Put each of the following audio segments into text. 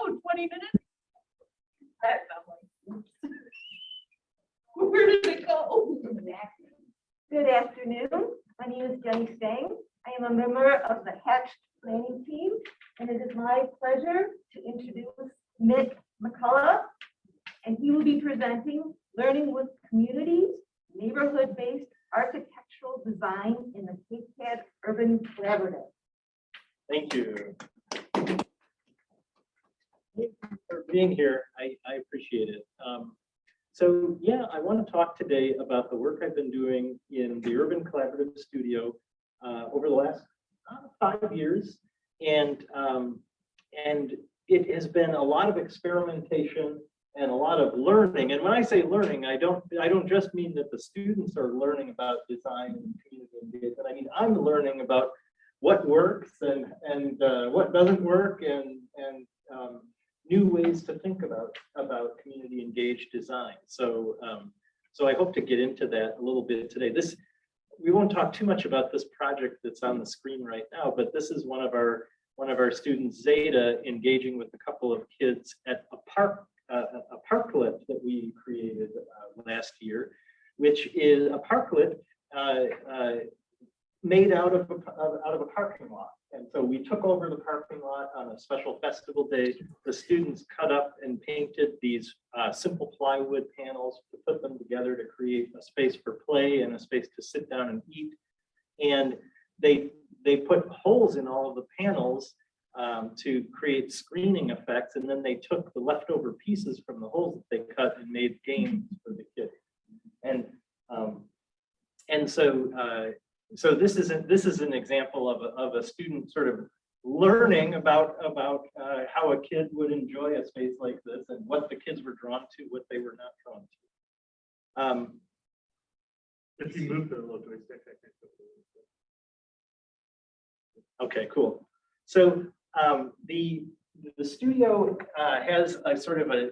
go, 20 minutes? That felt like, oops. Where did it go? Good afternoon. My name is Jenny Stang. I am a member of the Hatched planning team, and it is my pleasure to introduce Mick McCulloch, and he will be presenting Learning with Communities, Neighborhood-Based Architectural Design in the KCAD Urban Collaborative. Thank you. Thank you for being here. I appreciate it. So yeah, I want to talk today about the work I've been doing in the Urban Collaborative Studio over the last 5 years, and it has been a lot of experimentation and a lot of learning. And when I say learning, I don't just mean that the students are learning about design and community engagement. I mean, I'm learning about what works and what doesn't work, and new ways to think about community engaged design. So so I hope to get into that a little bit today. We won't talk too much about this project that's on the screen right now, but this is one of our students, Zeta, engaging with a couple of kids at a parklet that we created last year, which is a parklet made out of a parking lot. And so we took over the parking lot on a special festival day. The students cut up and painted these simple plywood panels to put them together to create a space for play and a space to sit down and eat. And they put holes in all of the panels to create screening effects. And then they took the leftover pieces from the holes that they cut and made games for the kids. And so this is an example of a student sort of learning about how a kid would enjoy a space like this and what the kids were drawn to, what they were not drawn to. If you move the little joystick, Okay, cool. So the studio has a sort of a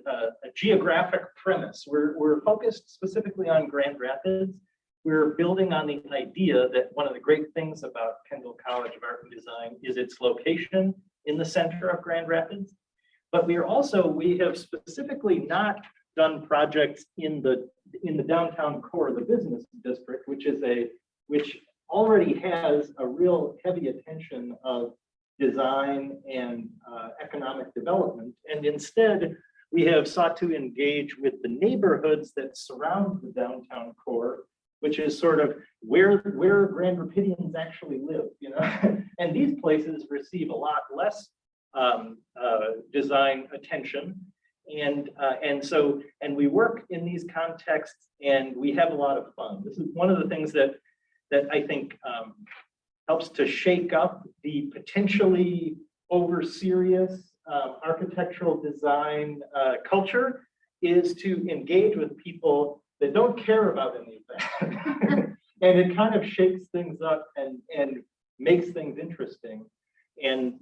geographic premise. We're focused specifically on Grand Rapids. We're building on the idea that one of the great things about Kendall College of Art and Design is its location in the center of Grand Rapids. But we have specifically not done projects in the downtown core of the business district, which already has a real heavy attention of design and economic development. And instead, we have sought to engage with the neighborhoods that surround the downtown core, which is sort of where Grand Rapidians actually live, you know. And these places receive a lot less design attention, and we work in these contexts, and we have a lot of fun. This is one of the things that I think helps to shake up the potentially over serious architectural design culture, is to engage with people that don't care about any of that. And it kind of shakes things up and makes things interesting. And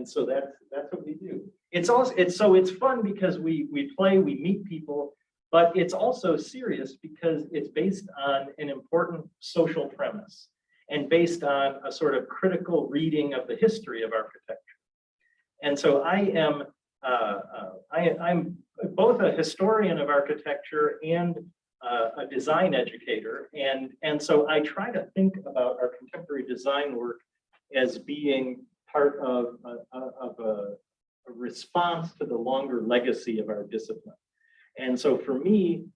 so that's what we do. It's fun because we play, we meet people, but it's also serious because it's based on an important social premise and based on a sort of critical reading of the history of architecture. And so I'm both a historian of architecture and a design educator, and so I try to think about our contemporary design work as being part of a response to the longer legacy of our discipline. And so for me,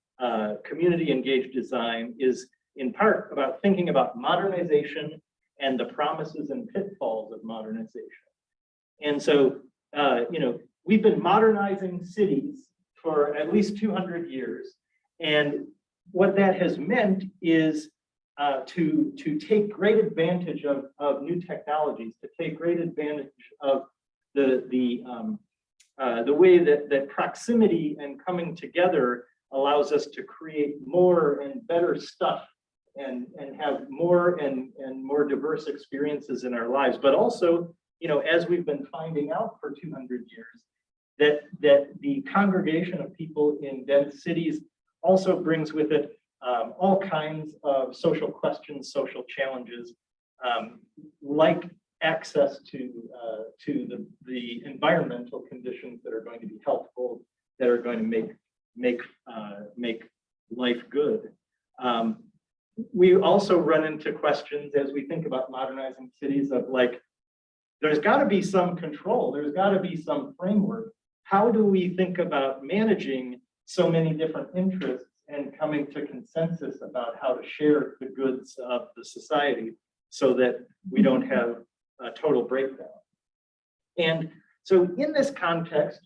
community engaged design is in part about thinking about modernization and the promises and pitfalls of modernization. And so we've been modernizing cities for at least 200 years. And what that has meant is to take great advantage of new technologies, to take great advantage of the way that proximity and coming together allows us to create more and better stuff and have more and more diverse experiences in our lives. But also, as we've been finding out for 200 years, that the congregation of people in dense cities also brings with it all kinds of social questions, social challenges, like access to the environmental conditions that are going to be helpful, that are going to make life good. We also run into questions as we think about modernizing cities of like, there's got to be some control, there's got to be some framework. How do we think about managing so many different interests and coming to consensus about how to share the goods of the society so that we don't have a total breakdown? And so in this context,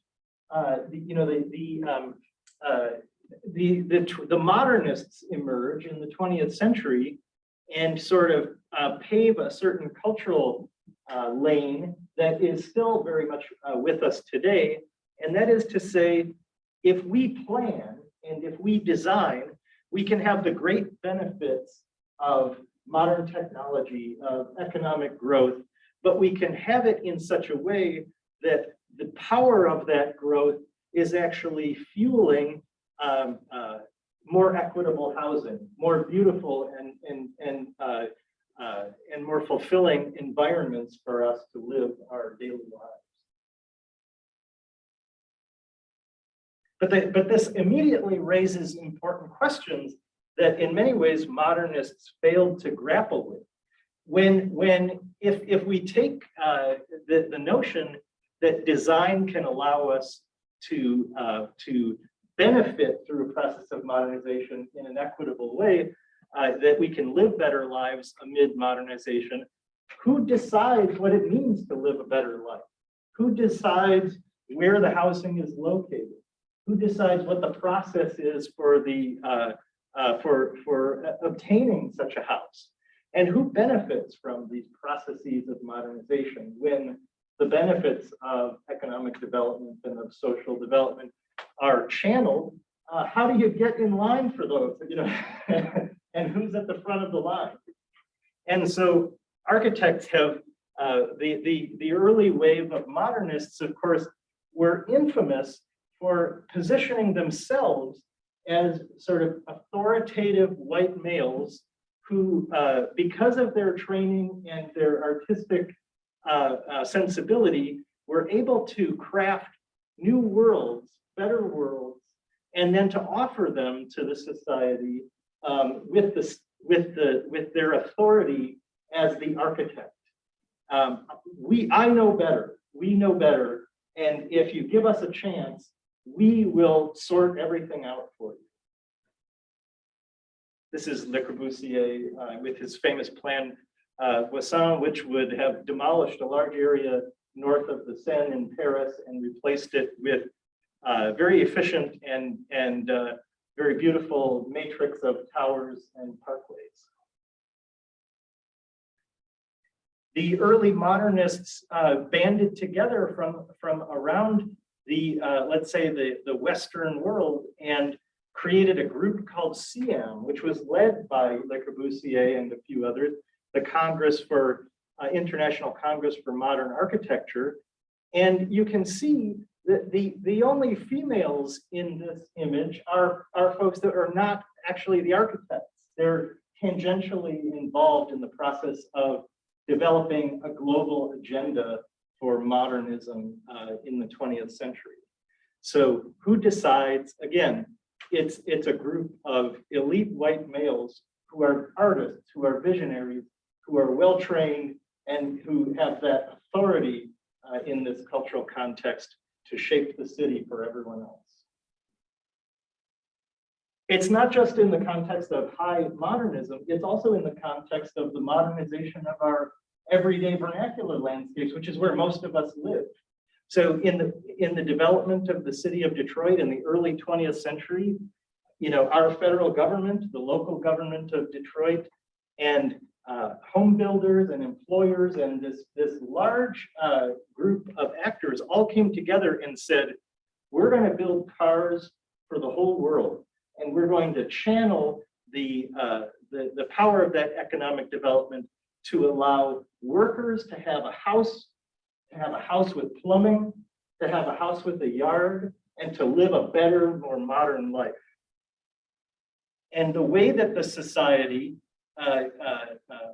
the modernists emerge in the 20th century and sort of pave a certain cultural lane that is still very much with us today. And that is to say, if we plan and if we design, we can have the great benefits of modern technology, of economic growth, but we can have it in such a way that the power of that growth is actually fueling more equitable housing, more beautiful and more fulfilling environments for us to live our daily lives. But this immediately raises important questions that in many ways modernists failed to grapple with. If we take the notion that design can allow us to benefit through a process of modernization in an equitable way, that we can live better lives amid modernization, who decides what it means to live a better life? Who decides where the housing is located? Who decides what the process is for obtaining such a house? And who benefits from these processes of modernization when the benefits of economic development and of social development are channeled? How do you get in line for those? And who's at the front of the line? And so architects have the early wave of modernists, of course, were infamous for positioning themselves as sort of authoritative white males who, because of their training and their artistic sensibility, were able to craft new worlds, better worlds, and then to offer them to the society with their authority as the architect. I know better, we know better, and if you give us a chance, we will sort everything out for you. This is Le Corbusier with his famous plan Voisin, which would have demolished a large area north of the Seine in Paris and replaced it with very efficient and very beautiful matrix of towers and parkways. The early modernists banded together from around the, let's say, the Western world and created a group called CIAM, which was led by Le Corbusier and a few others, the Congress for International Congress for Modern Architecture. And you can see that the only females in this image are folks that are not actually the architects. They're tangentially involved in the process of developing a global agenda for modernism in the 20th century. So who decides? Again, it's a group of elite white males who are artists, who are visionaries, who are well-trained, and who have that authority in this cultural context to shape the city for everyone else. It's not just in the context of high modernism, it's also in the context of the modernization of our everyday vernacular landscapes, which is where most of us live. So in the development of the city of Detroit in the early 20th century, our federal government, the local government of Detroit, and home builders and employers and this large group of actors all came together and said, we're going to build cars for the whole world, and we're going to channel the power of that economic development to allow workers to have a house with plumbing, to have a house with a yard, and to live a better, more modern life. And the way that the society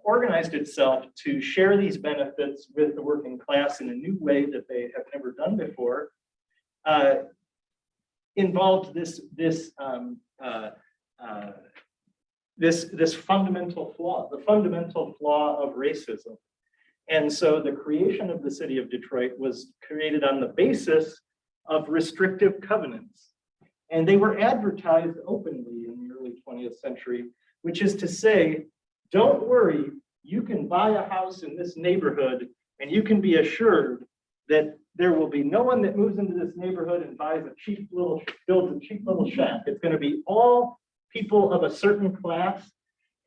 organized itself to share these benefits with the working class in a new way that they have never done before, involved this fundamental flaw, the fundamental flaw of racism. And so the creation of the city of Detroit was created on the basis of restrictive covenants. And they were advertised openly in the early 20th century, which is to say, don't worry, you can buy a house in this neighborhood and you can be assured that there will be no one that moves into this neighborhood and builds a cheap little shack. It's going to be all people of a certain class,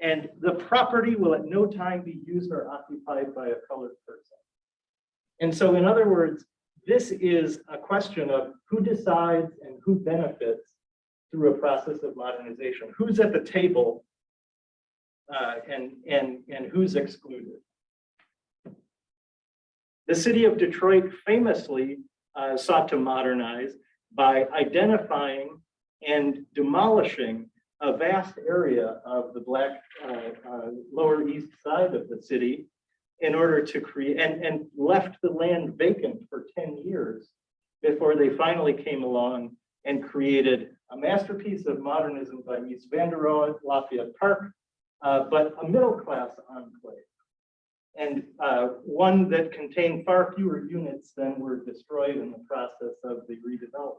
and the property will at no time be used or occupied by a colored person. And so, in other words, this is a question of who decides and who benefits through a process of modernization. Who's at the table and who's excluded. The city of Detroit famously sought to modernize by identifying and demolishing a vast area of the Black Lower East Side of the city in order to create, and left the land vacant for 10 years before they finally came along and created a masterpiece of modernism by Mies van der Rohe, Lafayette Park, but a middle-class enclave. And one that contained far fewer units than were destroyed in the process of the redevelopment.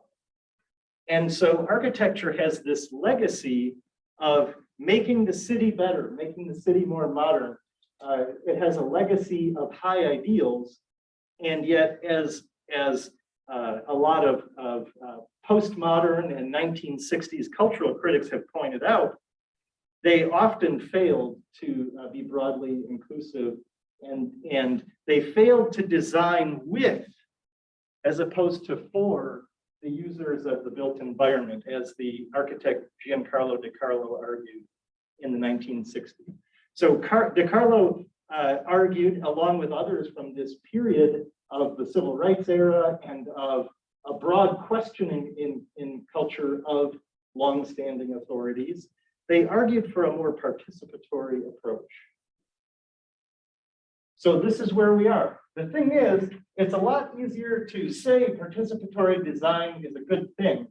And so architecture has this legacy of making the city better, making the city more modern. It has a legacy of high ideals, and yet as a lot of postmodern and 1960s cultural critics have pointed out, they often failed to be broadly inclusive, and they failed to design with, as opposed to for, the users of the built environment, as the architect Giancarlo De Carlo argued in the 1960s. So De Carlo argued, along with others from this period of the civil rights era and of a broad questioning in culture of longstanding authorities, they argued for a more participatory approach. So this is where we are. The thing is, it's a lot easier to say participatory design is a good thing,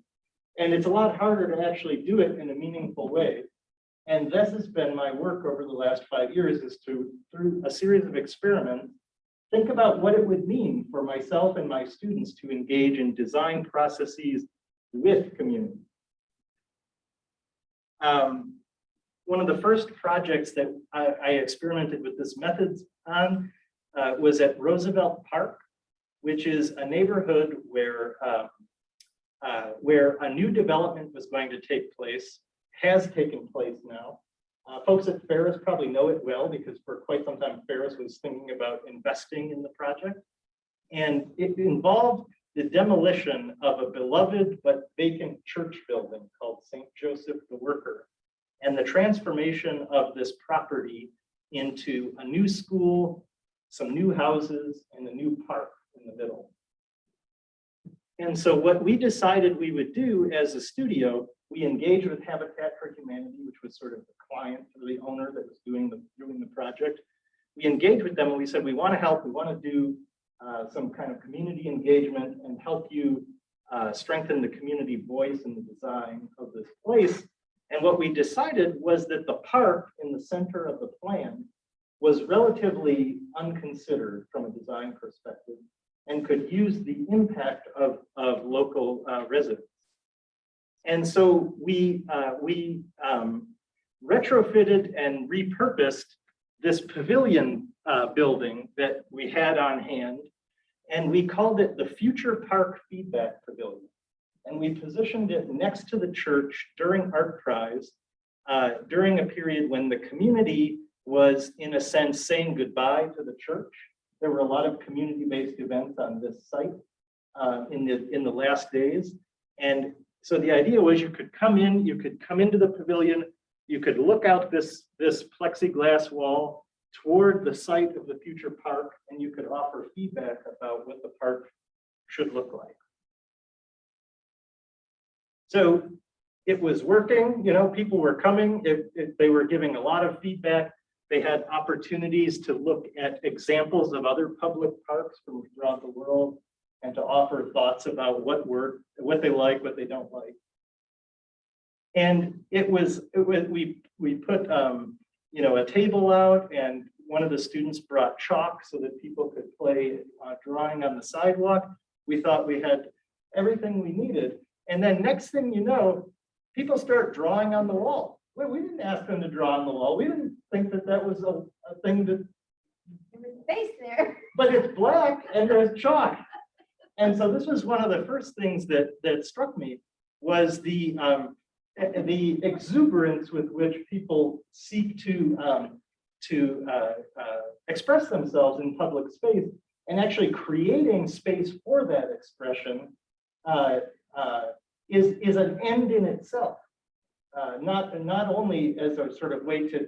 and it's a lot harder to actually do it in a meaningful way. And this has been my work over the last 5 years, is to, through a series of experiments, think about what it would mean for myself and my students to engage in design processes with community. One of the first projects that I experimented with this methods on was at Roosevelt Park, which is a neighborhood where a new development was going to take place, has taken place now. Folks at Ferris probably know it well, because for quite some time Ferris was thinking about investing in the project. And it involved the demolition of a beloved but vacant church building called St. Joseph the Worker, and the transformation of this property into a new school, some new houses, and a new park in the middle. And so what we decided we would do as a studio, we engaged with Habitat for Humanity, which was sort of the client or the owner that was doing the project. We engaged with them and we said, we want to help, we want to do some kind of community engagement and help you strengthen the community voice in the design of this place. And what we decided was that the park in the center of the plan was relatively unconsidered from a design perspective and could use the impact of local residents. And so we retrofitted and repurposed this pavilion building that we had on hand, and we called it the Future Park Feedback Pavilion. And we positioned it next to the church during Art Prize, during a period when the community was, in a sense, saying goodbye to the church. There were a lot of community-based events on this site in the last days. And so the idea was you could come into the pavilion, you could look out this plexiglass wall toward the site of the future park, and you could offer feedback about what the park should look like. So it was working, people were coming, they were giving a lot of feedback. They had opportunities to look at examples of other public parks from throughout the world and to offer thoughts about what they like, what they don't like. And we put, a table out, and one of the students brought chalk so that people could play drawing on the sidewalk. We thought we had everything we needed. And then next thing you know, people start drawing on the wall. Well, we didn't ask them to draw on the wall. We didn't think that was a thing that, There was space there. but it's black and there's chalk. And so this was one of the first things that struck me was the exuberance with which people seek to express themselves in public space, and actually creating space for that expression is an end in itself. Not only as a sort of way to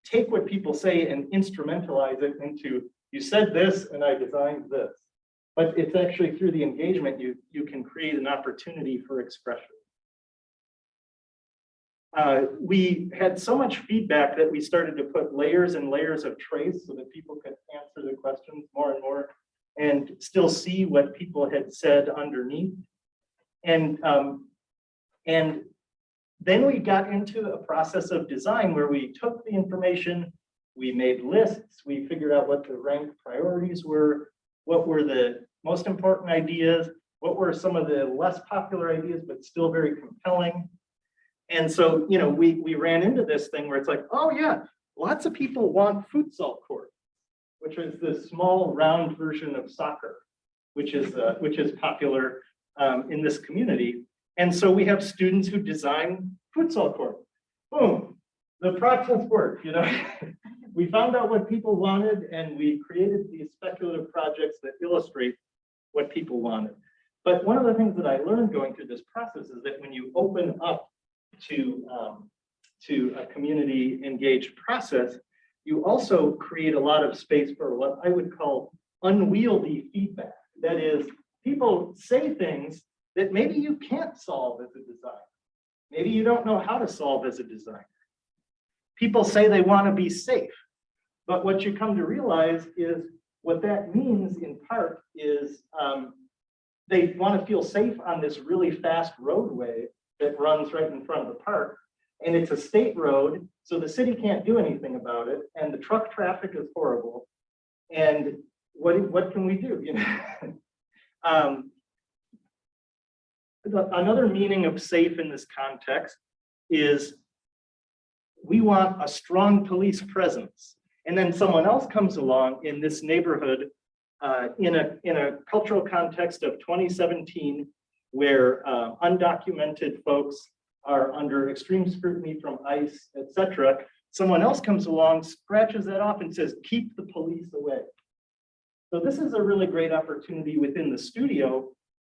take what people say and instrumentalize it into, you said this and I designed this, but it's actually through the engagement you can create an opportunity for expression. We had so much feedback that we started to put layers and layers of trace so that people could answer the questions more and more and still see what people had said underneath. And then we got into a process of design where we took the information, we made lists, we figured out what the ranked priorities were, what were the most important ideas, what were some of the less popular ideas, but still very compelling. And so, we ran into this thing where it's like, oh yeah, lots of people want futsal court, which is this small round version of soccer, which is popular in this community. And so we have students who design futsal court. Boom, the process worked, We found out what people wanted and we created these speculative projects that illustrate what people wanted. But one of the things that I learned going through this process is that when you open up to a community engaged process, you also create a lot of space for what I would call unwieldy feedback. That is, people say things that maybe you can't solve as a designer. Maybe you don't know how to solve as a designer. People say they want to be safe, but what you come to realize is what that means in part is they want to feel safe on this really fast roadway that runs right in front of the park. And it's a state road, so the city can't do anything about it. And the truck traffic is horrible. And what can we do? Another meaning of safe in this context is we want a strong police presence. And then someone else comes along in this neighborhood in a cultural context of 2017, where undocumented folks are under extreme scrutiny from ICE, etc. Someone else comes along, scratches that off and says, keep the police away. So this is a really great opportunity within the studio.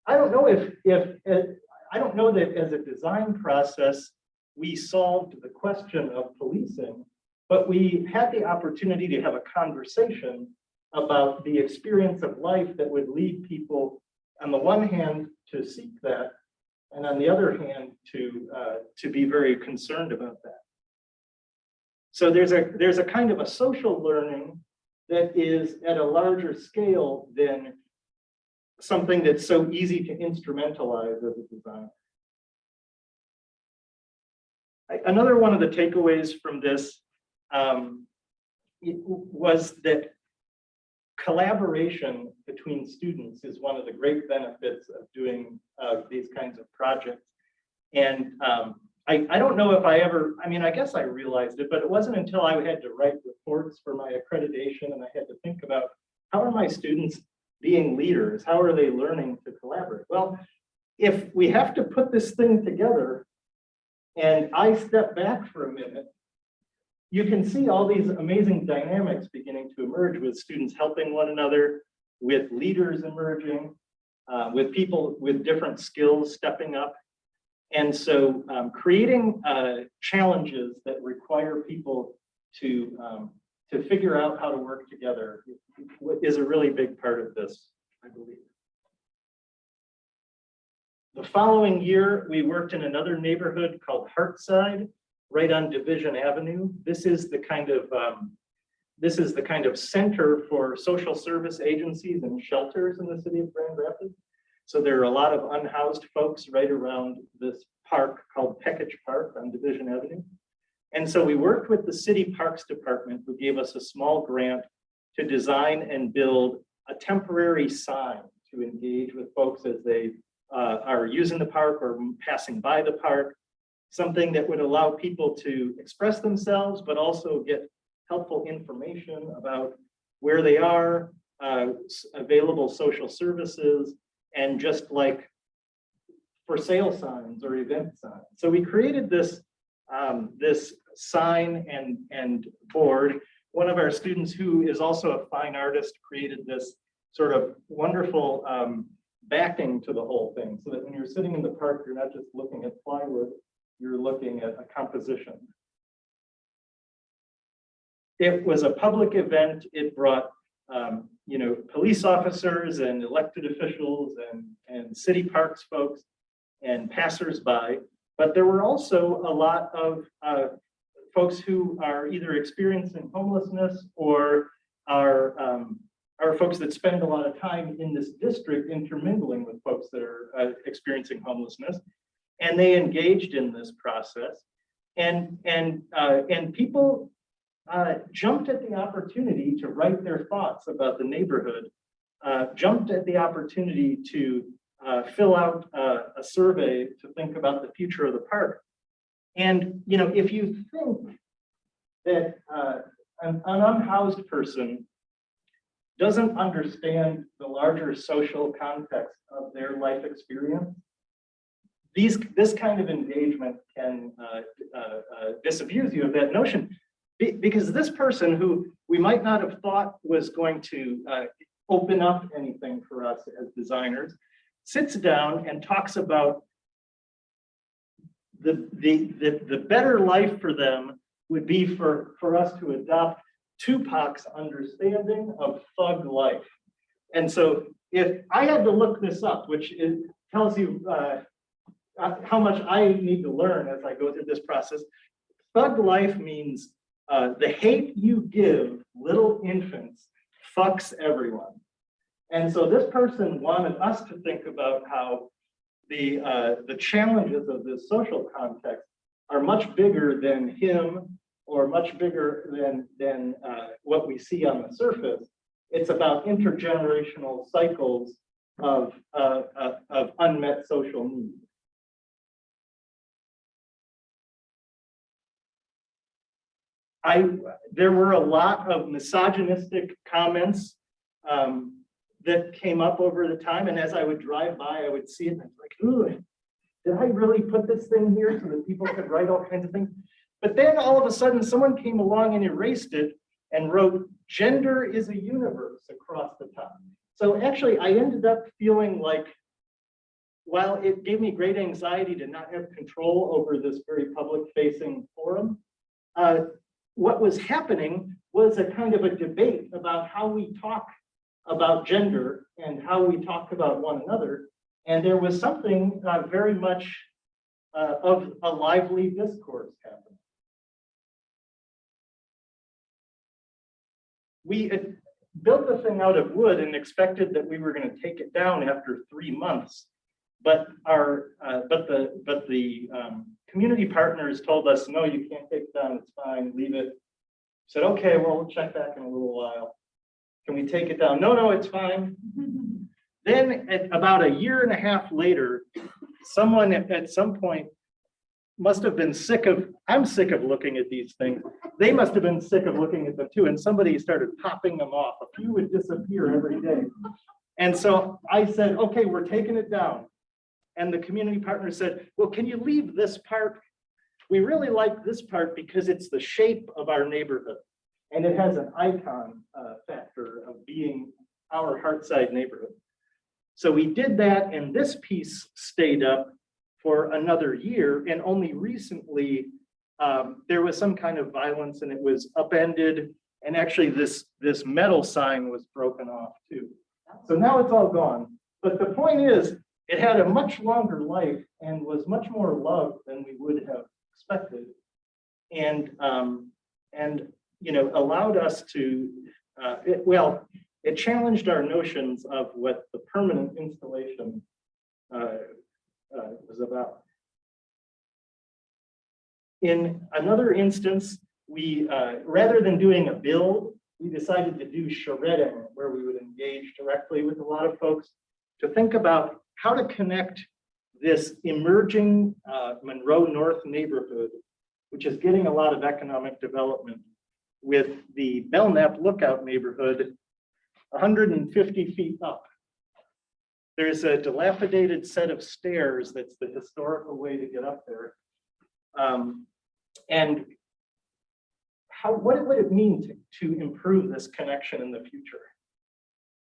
I don't know I don't know that as a design process, we solved the question of policing, but we had the opportunity to have a conversation about the experience of life that would lead people, on the one hand, to seek that, and on the other hand, to be very concerned about that. So there's a kind of a social learning that is at a larger scale than something that's so easy to instrumentalize as a designer. Another one of the takeaways from this was that collaboration between students is one of the great benefits of doing these kinds of projects. And I don't know if I guess I realized it, but it wasn't until I had to write reports for my accreditation and I had to think about how are my students being leaders? How are they learning to collaborate? Well, if we have to put this thing together and I step back for a minute, you can see all these amazing dynamics beginning to emerge with students helping one another, with leaders emerging, with people with different skills stepping up. And so creating challenges that require people to figure out how to work together is a really big part of this, I believe. The following year, we worked in another neighborhood called Hartside, right on Division Avenue. This is the kind of center for social service agencies and shelters in the city of Grand Rapids. So there are a lot of unhoused folks right around this park called Peckage Park on Division Avenue. And so we worked with the city parks department, who gave us a small grant to design and build a temporary sign to engage with folks as they are using the park or passing by the park, something that would allow people to express themselves, but also get helpful information about where they are, available social services, and just like for sale signs or event signs. So we created this sign and board. One of our students, who is also a fine artist, created this sort of wonderful backing to the whole thing, so that when you're sitting in the park, you're not just looking at plywood, you're looking at a composition. It was a public event. It brought police officers and elected officials and city parks folks and passersby, but there were also a lot of folks who are either experiencing homelessness or are folks that spend a lot of time in this district intermingling with folks that are experiencing homelessness, and they engaged in this process, and people jumped at the opportunity to write their thoughts about the neighborhood, jumped at the opportunity to fill out a survey to think about the future of the park. And if you think that an unhoused person doesn't understand the larger social context of their life experience, this kind of engagement can disabuse you of that notion. Because this person, who we might not have thought was going to open up anything for us as designers, sits down and talks about the better life for them would be for us to adopt Tupac's understanding of thug life. And so if I had to look this up, which tells you how much I need to learn as I go through this process, thug life means the hate you give little infants fucks everyone. And so this person wanted us to think about how the challenges of this social context are much bigger than him, or much bigger than what we see on the surface. It's about intergenerational cycles of unmet social needs. There were a lot of misogynistic comments that came up over the time, and as I would drive by, I would see it, and I'd be like, ooh, did I really put this thing here so that people could write all kinds of things? But then all of a sudden, someone came along and erased it and wrote, "Gender is a universe," across the top. So actually, I ended up feeling like, while it gave me great anxiety to not have control over this very public-facing forum, what was happening was a kind of a debate about how we talk about gender and how we talk about one another. And there was something very much of a lively discourse happening. We had built the thing out of wood and expected that we were going to take it down after 3 months, but the community partners told us, no, you can't take it down, it's fine, leave it. Said, okay, well, we'll check back in a little while. Can we take it down? No, it's fine. Then about 1.5 years later, someone at some point must have been I'm sick of looking at these things. They must have been sick of looking at them too. And somebody started popping them off. A few would disappear every day. And so I said, okay, we're taking it down. And the community partner said, well, can you leave this part? We really like this part because it's the shape of our neighborhood. And it has an icon factor of being our Hartside neighborhood. So we did that, and this piece stayed up for another year. And only recently, there was some kind of violence and it was upended. And actually this metal sign was broken off too. So now it's all gone. But the point is, It had a much longer life and was much more loved than we would have expected. And allowed us to, it challenged our notions of what the permanent installation was about. In another instance, we, rather than doing a build, we decided to do charretting, where we would engage directly with a lot of folks to think about how to connect this emerging Monroe North neighborhood, which is getting a lot of economic development, with the Belknap Lookout neighborhood 150 feet up. There's a dilapidated set of stairs that's the historical way to get up there. And what would it mean to improve this connection in the future?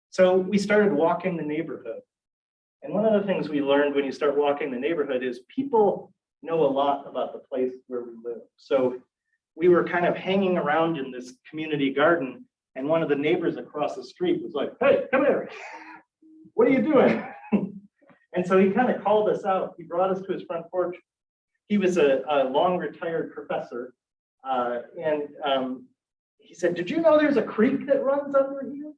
So we started walking the neighborhood. And one of the things we learned when you start walking the neighborhood is people know a lot about the place where we live. So we were kind of hanging around in this community garden, and one of the neighbors across the street was like, "Hey, come here. What are you doing?" And so he kind of called us out. He brought us to his front porch. He was a long retired professor. He said, "Did you know there's a creek that runs under here?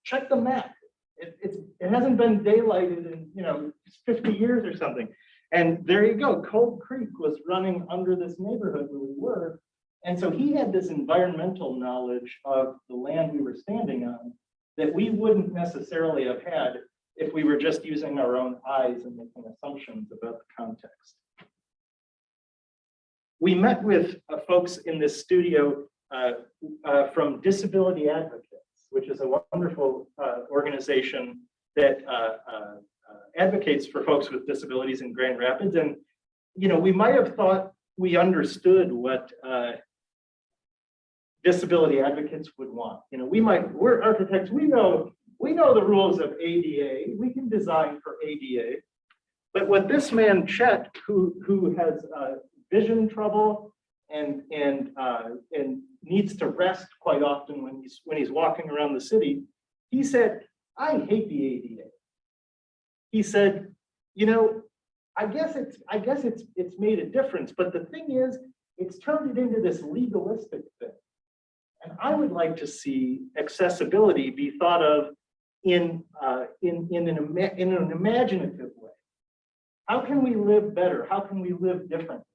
Check the map. It hasn't been daylighted in 50 years or something." And there you go. Cold Creek was running under this neighborhood where we were. And so he had this environmental knowledge of the land we were standing on that we wouldn't necessarily have had if we were just using our own eyes and making assumptions about the context. We met with folks in this studio from Disability Advocates, which is a wonderful organization that advocates for folks with disabilities in Grand Rapids. And, we might have thought we understood what disability advocates would want. We're architects, we know the rules of ADA, we can design for ADA. But what this man, Chet, who has vision trouble and needs to rest quite often when he's walking around the city, he said, "I hate the ADA." He said, I guess it's made a difference, but the thing is, it's turned it into this legalistic thing. And I would like to see accessibility be thought of in an imaginative way. How can we live better? How can we live differently?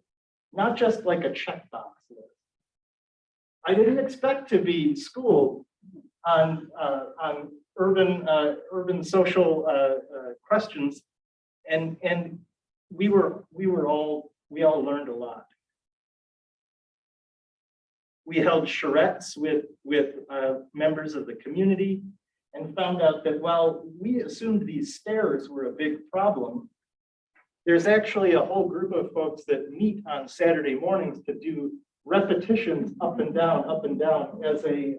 Not just like a checkbox list. I didn't expect to be schooled on urban social questions, and we all learned a lot. We held charrettes with members of the community and found out that while we assumed these stairs were a big problem, there's actually a whole group of folks that meet on Saturday mornings to do repetitions up and down as an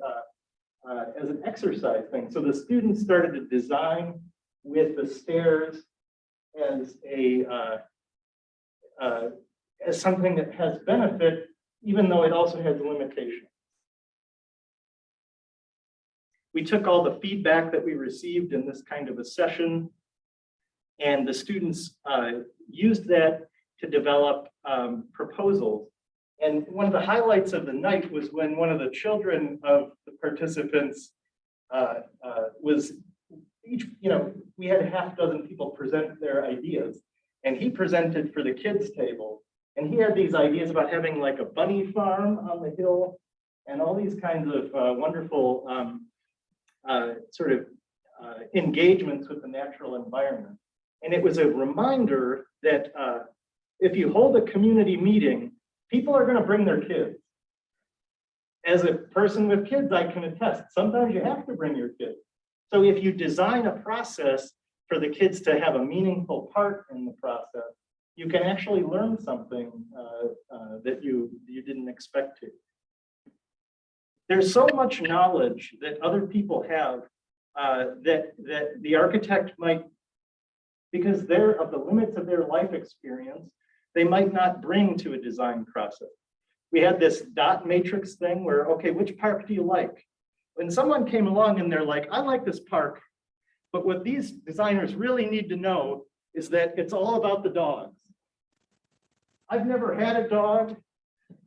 exercise thing. So the students started to design with the stairs as something that has benefit, even though it also has limitations. We took all the feedback that we received in this kind of a session, and the students used that to develop proposals. And one of the highlights of the night was when one of the children of the participants we had a half dozen people present their ideas, and he presented for the kids' table. And he had these ideas about having like a bunny farm on the hill and all these kinds of wonderful engagements with the natural environment. And it was a reminder that if you hold a community meeting, people are going to bring their kids. As a person with kids, I can attest, sometimes you have to bring your kids. So if you design a process for the kids to have a meaningful part in the process, you can actually learn something that you didn't expect to. There's so much knowledge that other people have that the architect might, because they're of the limits of their life experience, they might not bring to a design process. We had this dot matrix thing where, okay, which park do you like? When someone came along and they're like, "I like this park," But what these designers really need to know is that it's all about the dogs. I've never had a dog.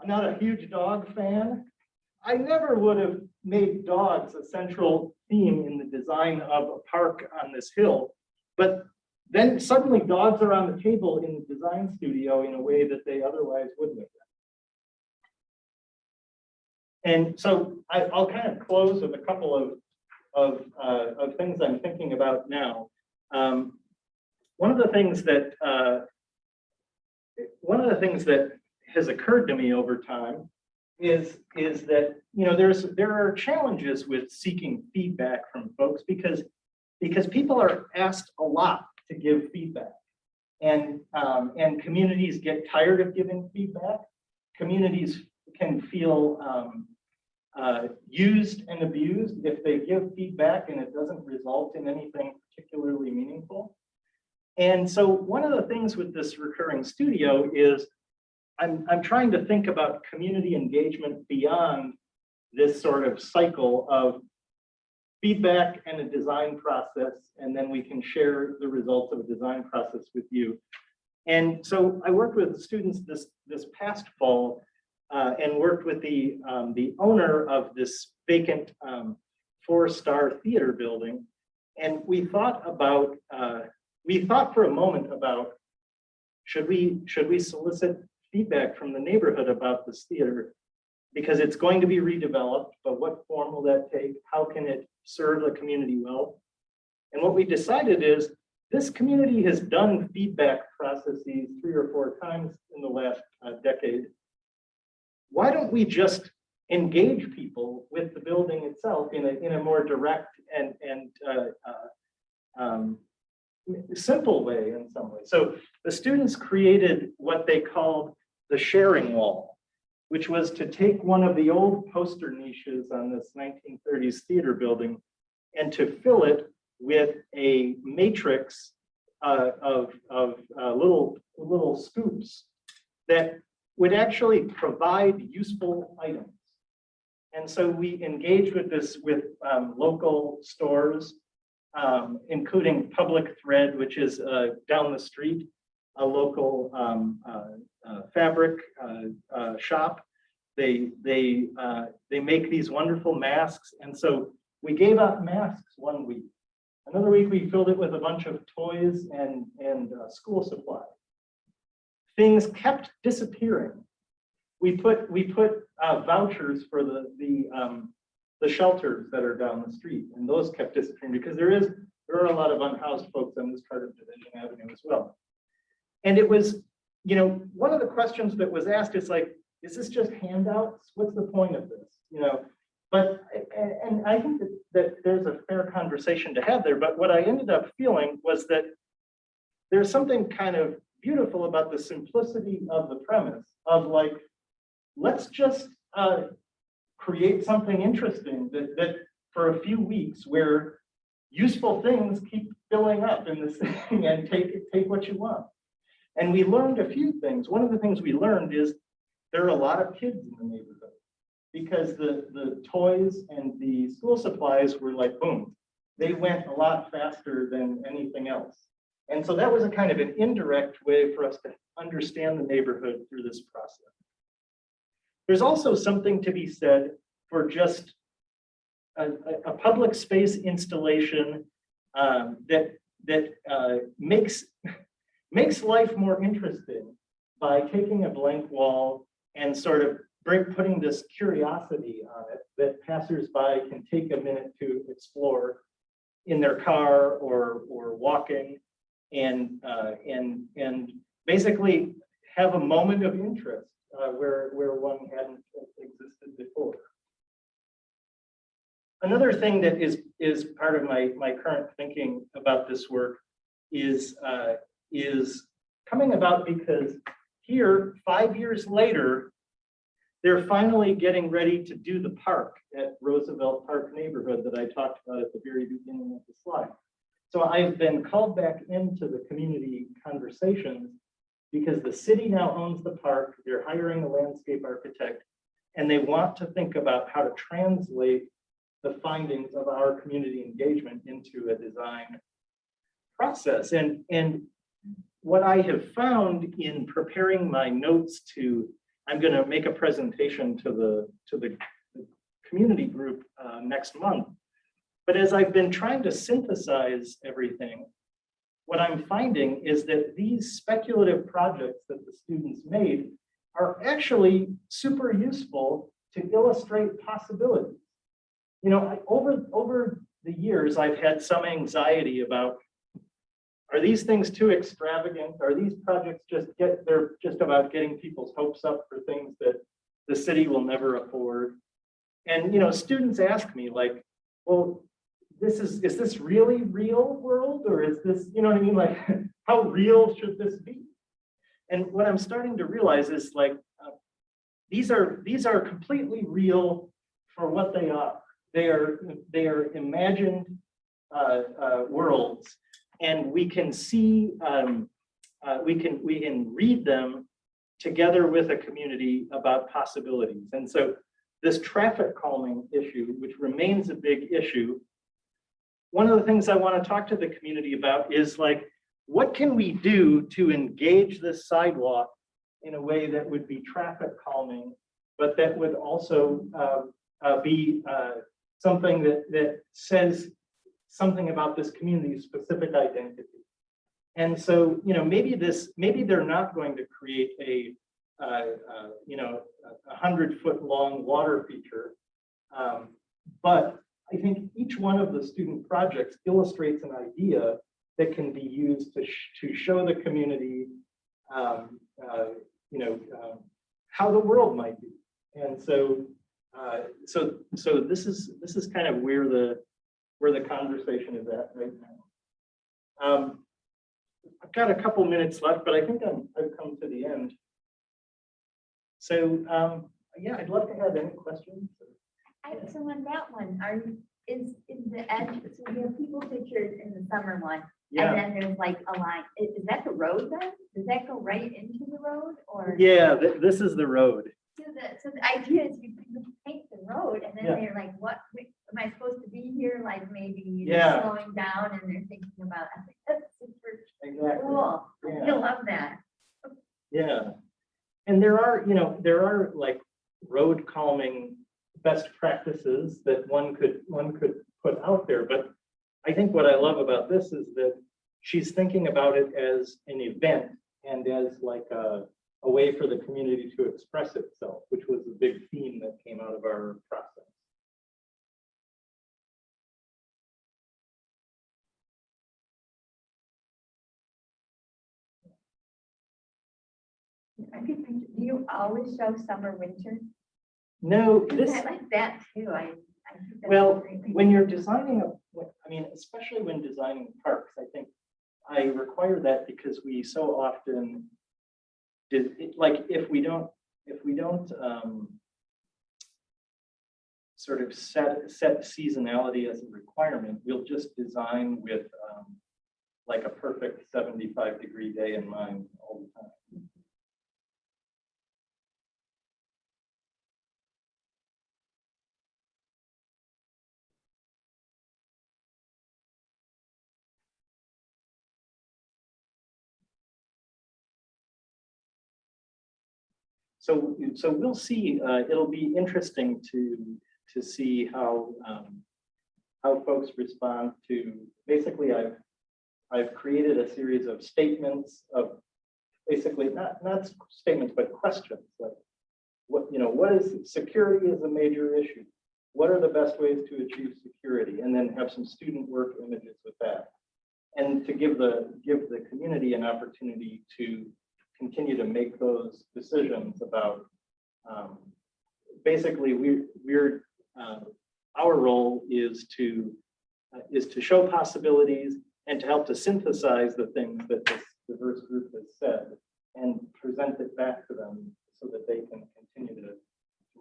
I'm not a huge dog fan. I never would have made dogs a central theme in the design of a park on this hill. But then suddenly dogs are on the table in the design studio in a way that they otherwise wouldn't have been. And so I'll kind of close with a couple of things I'm thinking about now. One of the things that has occurred to me over time is that there are challenges with seeking feedback from folks because people are asked a lot to give feedback, and communities get tired of giving feedback. Communities can feel used and abused if they give feedback and it doesn't result in anything particularly meaningful. And so one of the things with this recurring studio is I'm trying to think about community engagement beyond this sort of cycle of feedback and a design process, and then we can share the results of a design process with you. And so I worked with students this past fall and worked with the owner of this vacant 4-star theater building. And we thought for a moment about, should we solicit feedback from the neighborhood about this theater, because it's going to be redeveloped, but what form will that take? How can it serve the community well? And what we decided is this community has done feedback processes 3 or 4 times in the last decade. Why don't we just engage people with the building itself in a more direct and simple way in some way? So the students created what they called the sharing wall, which was to take one of the old poster niches on this 1930s theater building and to fill it with a matrix of little scoops that would actually provide useful items. And so we engaged with this with local stores, including Public Thread, which is down the street, a local fabric shop. They make these wonderful masks, and so we gave out masks one week. Another week we filled it with a bunch of toys and school supplies. Things kept disappearing. We put vouchers for the shelters that are down the street, and those kept disappearing because there are a lot of unhoused folks on this part of Division Avenue as well. And it was, one of the questions that was asked is like, is this just handouts? What's the point of this? But I think that there's a fair conversation to have there. But what I ended up feeling was that there's something kind of beautiful about the simplicity of the premise of like, let's just create something interesting that for a few weeks where useful things keep filling up in this thing and take what you want. And we learned a few things. One of the things we learned is there are a lot of kids in the neighborhood because the toys and the school supplies were like, boom, they went a lot faster than anything else. And so that was a kind of an indirect way for us to understand the neighborhood through this process. There's also something to be said for just a public space installation that makes life more interesting by taking a blank wall and sort of putting this curiosity on it that passersby can take a minute to explore in their car or walking and basically have a moment of interest where one hadn't existed before. Another thing that is part of my current thinking about this work is coming about because here, 5 years later, they're finally getting ready to do the park at Roosevelt Park neighborhood that I talked about at the very beginning of the slide. So I've been called back into the community conversations because the city now owns the park, they're hiring a landscape architect, and they want to think about how to translate the findings of our community engagement into a design process. And what I have found in preparing my notes I'm going to make a presentation to the community group next month. But as I've been trying to synthesize everything, what I'm finding is that these speculative projects that the students made are actually super useful to illustrate possibilities. You know, over the years, I've had some anxiety about, are these things too extravagant? Are these projects they're just about getting people's hopes up for things that the city will never afford? And, you know, students ask me like, well, is this really real world? Or is this, you know what I mean? Like, how real should this be? And what I'm starting to realize is like, these are completely real for what they are. They are imagined worlds, and we can see, we can read them together with a community about possibilities. And so this traffic calming issue, which remains a big issue, one of the things I want to talk to the community about is like, what can we do to engage this sidewalk in a way that would be traffic calming, but that would also be something that says something about this community's specific identity. And so, you know, maybe they're not going to create a 100-foot long water feature, but I think each one of the student projects illustrates an idea that can be used to show the community, how the world might be. And so, so this is kind of where the conversation is at right now. I've got a couple minutes left, but I think I've come to the end. So yeah, I'd love to have any questions. So on that one, is the edge, so we have people pictured in the summer one, Yeah. and then there's like a line, is that the road then? Does that go right into the road or? Yeah, this is the road. So the idea is you paint the road and then Yeah. they're like, what, am I supposed to be here? Like maybe Yeah. slowing down and they're thinking about, I think that's super Exactly. cool. Yeah. I love that. Yeah. And there are like road calming best practices that one could put out there. But I think what I love about this is that she's thinking about it as an event and as like a way for the community to express itself, which was a big theme that came out of our process. I could picture, do you always show summer, winter? No, Because this, I like that too. I think that's well, great. when you're designing especially when designing parks, I think I require that because we so often like if we don't sort of set seasonality as a requirement, we'll just design with like a perfect 75-degree day in mind all the time. So we'll see. It'll be interesting to see how folks respond to. Basically, I've created a series of statements of basically not statements but questions like what is security is a major issue. What are the best ways to achieve security, and then have some student work images with that, and to give the community an opportunity to continue to make those decisions about basically we're our role is to show possibilities and to help to synthesize the things that this diverse group has said and present it back to them so that they can continue to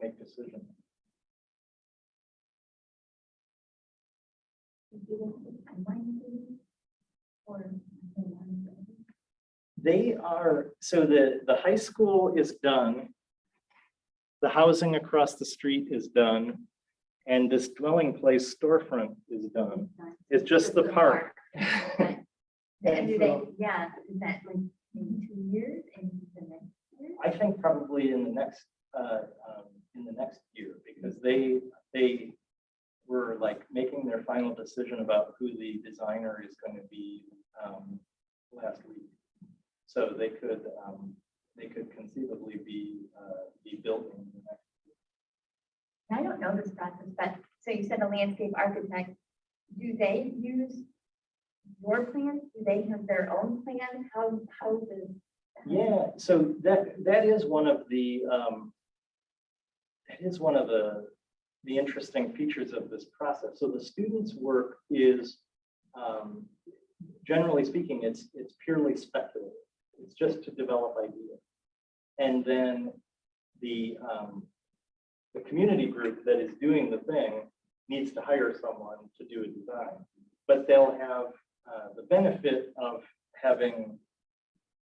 make decisions. They are, so the high school is done. The housing across the street is done. And this dwelling place storefront is done. It's just the park. And do they, yeah, is that like maybe 2 years and the next year? I think probably in the next year, because they were like making their final decision about who the designer is going to be last week. So they could conceivably be building the next. I don't know this process, but so you said a landscape architect, do they use your plans? Do they have their own plan? How does? Yeah, so that is one of the interesting features of this process. So the students' work is, generally speaking, it's purely speculative. It's just to develop ideas. And then the community group that is doing the thing needs to hire someone to do a design. But they'll have the benefit of having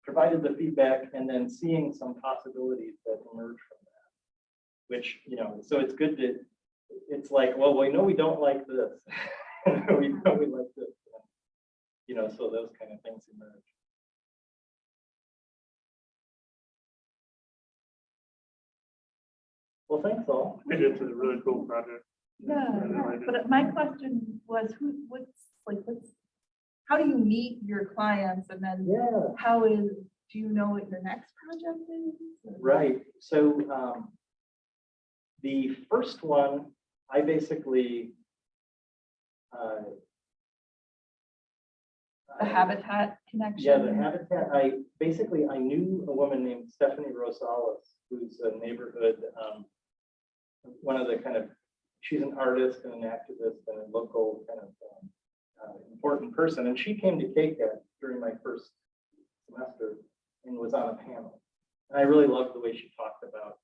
provided the feedback and then seeing some possibilities that emerge from that. Which, so it's good to, it's like, well, we know we don't like this. We know we like this. So those kind of things emerge. Well, thanks all. I think it's a really cool project. Yeah, but my question was, how do you meet your clients and then Yeah. do you know what your next project is? Right. So the first one, I basically The habitat connection? yeah, the habitat. I knew a woman named Stephanie Rosales, who's a neighborhood, one of the kind of, she's an artist and an activist and a local kind of important person. And she came to KCAD during my first semester and was on a panel. And I really loved the way she talked about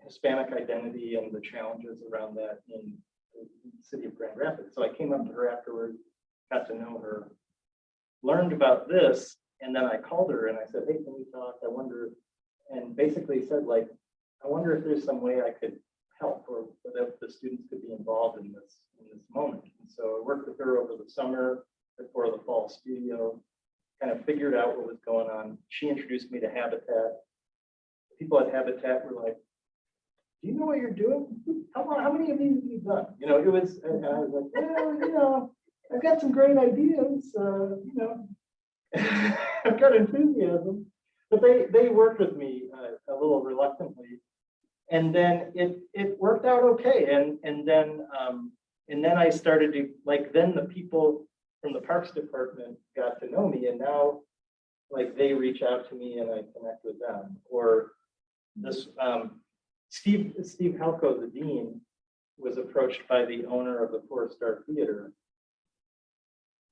Hispanic identity and the challenges around that in the city of Grand Rapids. So I came up to her afterwards, got to know her, learned about this, and then I called her and I said, hey, can we talk? I wonder, and basically said, like, I wonder if there's some way I could help or that the students could be involved in this moment. And so I worked with her over the summer before the fall studio, kind of figured out what was going on. She introduced me to Habitat. People at Habitat were like, do you know what you're doing? How many of these have you done? It was, and I was like, well, I've got some great ideas, I've got enthusiasm, but they worked with me a little reluctantly. And then it worked out okay. And then I started to, like, then the people from the Parks Department got to know me, and now, like, they reach out to me and I connect with them. Or this Steve Halko, the dean, was approached by the owner of the 4-Star Theater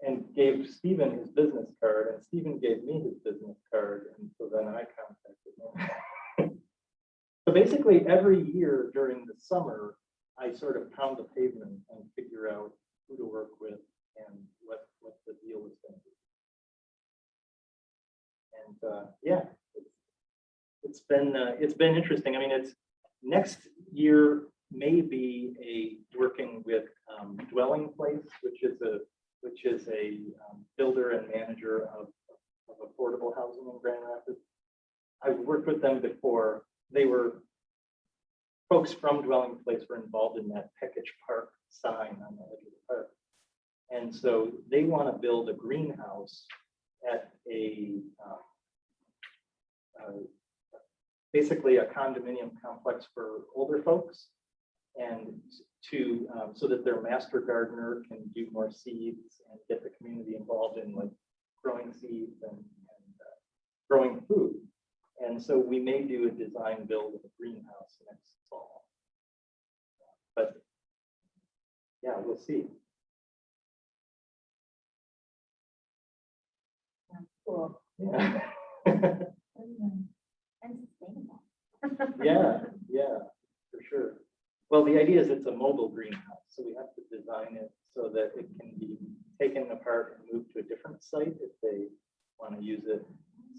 and gave Stephen his business card, and Stephen gave me his business card, and so then I contacted him. So basically, every year during the summer, I sort of pound the pavement and figure out who to work with and what the deal is going to be. And yeah, it's been interesting. I mean, it's next year may be working with Dwelling Place, which is a builder and manager of affordable housing in Grand Rapids. I've worked with them before. They were folks from Dwelling Place were involved in that Peckage Park sign on the edge of the park. And so they want to build a greenhouse at basically a condominium complex for older folks, and so that their master gardener can do more seeds and get the community involved in, like, growing seeds and growing food. And so we may do a design build of a greenhouse next fall. But yeah, we'll see. Cool. Yeah. And sustainable. Yeah, for sure. Well, the idea is it's a mobile greenhouse, so we have to design it so that it can be taken apart and moved to a different site if they want to use it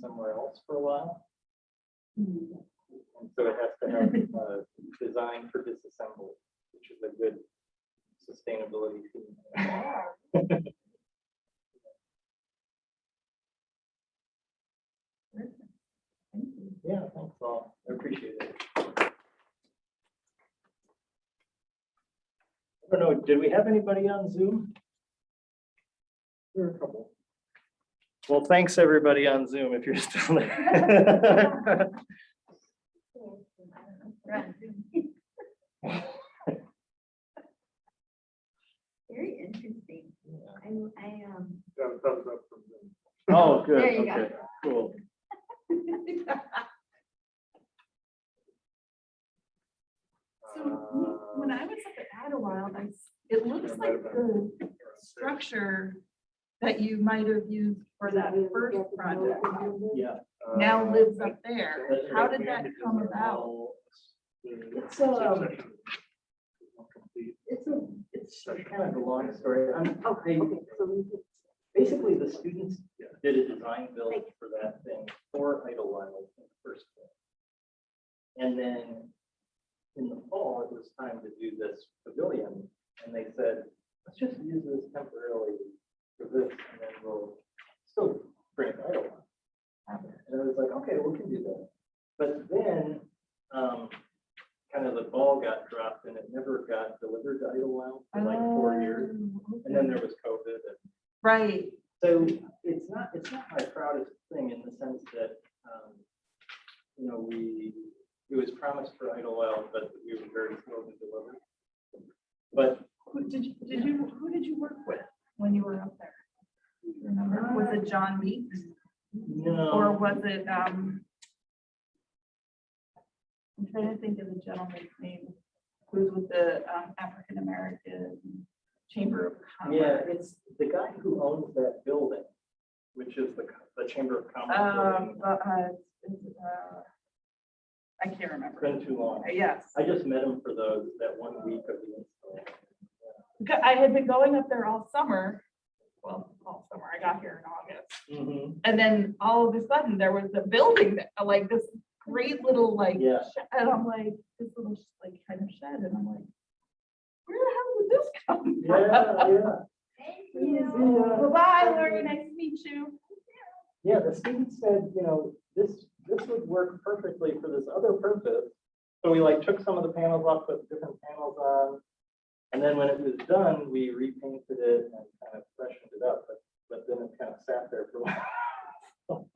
somewhere else for a while. And so it has to have design for disassembly, which is a good sustainability theme. Yeah, thanks all. I appreciate it. I don't know, did we have anybody on Zoom? There are a couple. Well, thanks everybody on Zoom if you're still there. Very interesting. Got a thumbs up from them. Oh, good. There you go. Okay, cool. So when I was up at Idlewild, it looks like the structure that you might have used for that first project Yeah. now lives up there. How did that come about? It's it's kind of a long story. Basically, the students did a design build for that thing for Idlewild in the first place. And then in the fall, it was time to do this pavilion, and they said, let's just use this temporarily for this, and then we'll still bring it to Idlewild. And I was like, okay, we can do that. But then kind of the ball got dropped and it never got delivered to Idlewild for like 4 years. And then there was COVID. And Right. so it's not my proudest thing in the sense that, you know, it was promised for Idlewild, but we were very slow to deliver. But Who did you work with when you were up there? Do you remember? Was it John Meeks no. or was it, I'm trying to think of the gentleman's name, who's with the African American Chamber of Commerce. Yeah, it's the guy who owns that building, which is the Chamber of Commerce building. I can't remember. It's been too long. Yes. I just met him for that 1 week of the install. I had been going up there all summer. Well, all summer. I got here in August. Mhm. And then all of a sudden there was a building that like this great little like, Yeah. and I'm like, this little like kind of shed. And I'm like, where the hell did this come from? Yeah. Thank Yeah. Bye-bye, Lori. Nice to meet you. Yeah, the students said, you know, this would work perfectly for this other purpose. So we like took some of the panels off, put different panels on. And then when it was done, we repainted it and kind of freshened it up, but then it kind of sat there for a while.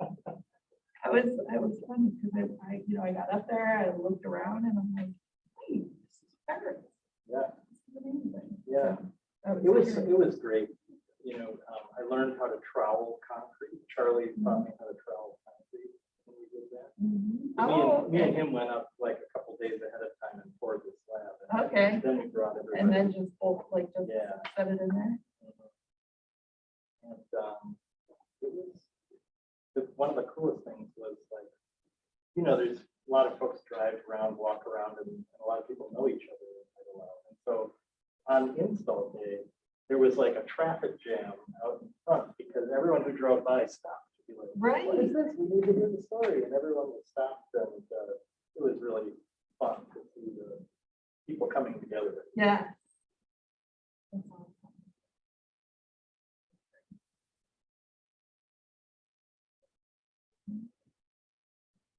I was funny because I got up there, I looked around and I'm like, hey, this is Paris. Yeah, This is amazing. yeah. So, It was great. You know, I learned how to trowel concrete. Charlie taught me how to trowel concrete when we did that. Oh, Me and okay. him went up like a couple days ahead of time and poured the slab. And Okay. Then we brought everybody. And then just both like just Yeah. set it in there. And it was one of the coolest things was like, you know, there's a lot of folks drive around, walk around, and a lot of people know each other quite a while. And so on install day, there was like a traffic jam out in front because everyone who drove by stopped to be like, what is this? We need to hear the story. And everyone was stopped, and it was really fun to see the people coming together. Yeah.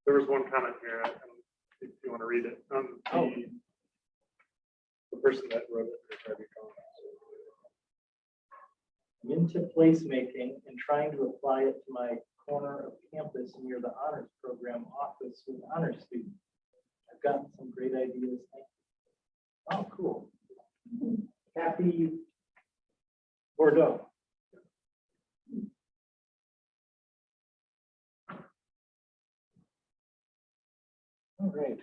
There was one comment here, if you want to read it. Oh. The person that wrote it. They tried to comment. I'm into placemaking and trying to apply it to my corner of campus near the honors program office with honors students. I've gotten some great ideas. Oh, cool. Happy Bordeaux. All right.